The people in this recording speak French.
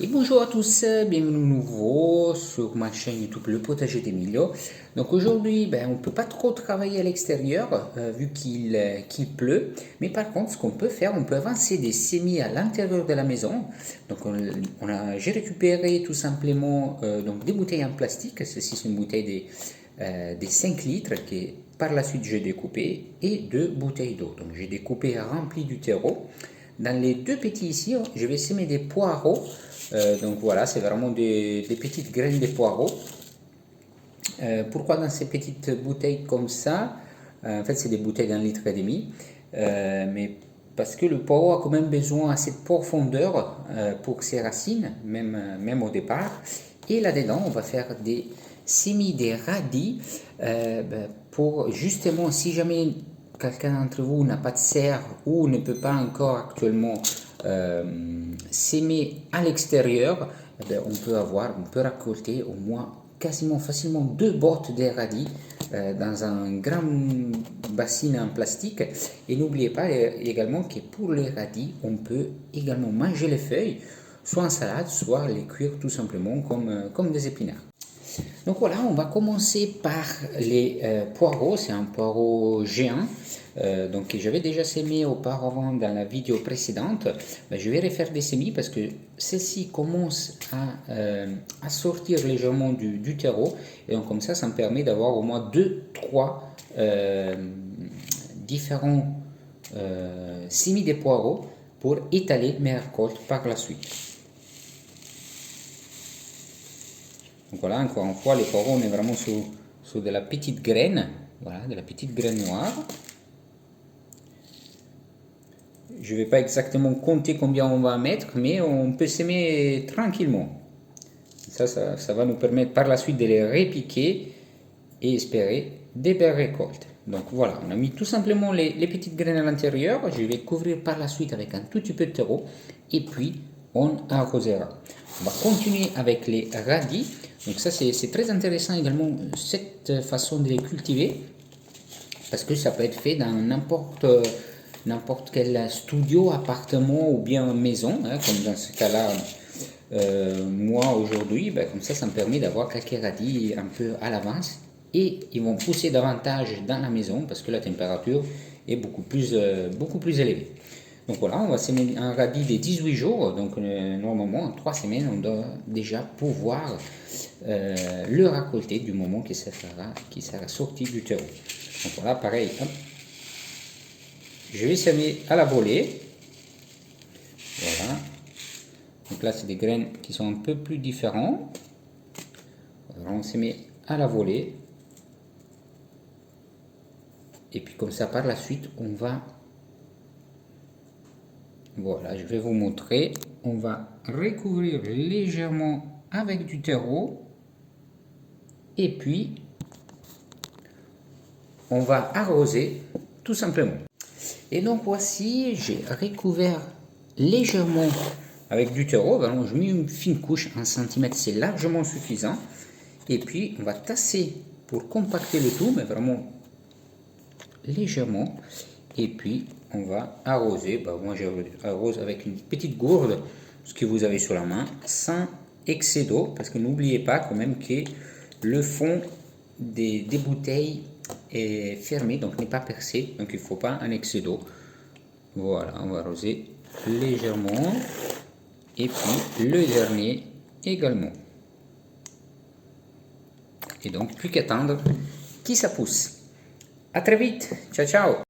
Et bonjour à tous, bienvenue à nouveau sur ma chaîne YouTube Le Potager d'Emilio. Donc aujourd'hui, on ne peut pas trop travailler à l'extérieur vu qu'il pleut. Mais par contre, ce qu'on peut faire, on peut avancer des semis à l'intérieur de la maison. Donc j'ai récupéré tout simplement donc des bouteilles en plastique. Ceci, c'est une bouteille des 5 litres que par la suite j'ai découpé et 2 bouteilles d'eau. Donc j'ai découpé rempli du terreau. Dans les 2 petits ici, je vais semer des poireaux. Donc voilà, c'est vraiment des petites graines de poireaux. Pourquoi dans ces petites bouteilles comme ça? En fait, c'est des bouteilles d'1,5 litre. Mais parce que le poireau a quand même besoin assez de profondeur pour ses racines, même au départ. Et là-dedans, on va faire des semis, des radis, pour justement, si jamais quelqu'un d'entre vous n'a pas de serre ou ne peut pas encore actuellement s'aimer à l'extérieur, on peut récolter au moins quasiment facilement 2 bottes de radis dans un grand bassin en plastique. Et n'oubliez pas également que pour les radis, on peut également manger les feuilles, soit en salade, soit les cuire tout simplement comme des épinards. Donc voilà, on va commencer par les poireaux. C'est un poireau géant. Donc j'avais déjà sémé auparavant dans la vidéo précédente. Je vais refaire des semis parce que celle-ci commence à sortir légèrement du terreau. Et donc comme ça me permet d'avoir au moins 2-3 différents semis de poireaux pour étaler mes récoltes par la suite. Donc voilà, encore une fois, les poireaux, on est vraiment sur de la petite graine, voilà, de la petite graine noire. Je ne vais pas exactement compter combien on va mettre, mais on peut s'aimer tranquillement. Ça va nous permettre par la suite de les répiquer et espérer des belles récoltes. Donc voilà, on a mis tout simplement les petites graines à l'intérieur. Je vais couvrir par la suite avec un tout petit peu de terreau et puis on arrosera. On va continuer avec les radis. Donc ça c'est très intéressant également cette façon de les cultiver parce que ça peut être fait dans n'importe quel studio, appartement ou bien maison, comme dans ce cas-là moi aujourd'hui, comme ça me permet d'avoir quelques radis un peu à l'avance et ils vont pousser davantage dans la maison parce que la température est beaucoup plus élevée. Donc voilà, on va semer un radis de 18 jours, donc normalement en 3 semaines on doit déjà pouvoir le récolter du moment qu'il sera sorti du terreau. Donc voilà, pareil, hop. Je vais semer à la volée. Voilà. Donc là c'est des graines qui sont un peu plus différentes. Alors on semer à la volée. Et puis comme ça par la suite on va... Voilà, je vais vous montrer. On va recouvrir légèrement avec du terreau. Et puis, on va arroser tout simplement. Et donc voici, j'ai recouvert légèrement avec du terreau. Je mets une fine couche, 1 cm, c'est largement suffisant. Et puis, on va tasser pour compacter le tout, mais vraiment légèrement. Et puis, on va arroser. Moi, j'arrose avec une petite gourde, ce que vous avez sur la main, sans excès d'eau, parce que n'oubliez pas quand même que le fond des bouteilles est fermé, donc n'est pas percé, donc il ne faut pas un excès d'eau. Voilà, on va arroser légèrement. Et puis, le dernier également. Et donc, plus qu'attendre que ça pousse. À très vite. Ciao, ciao.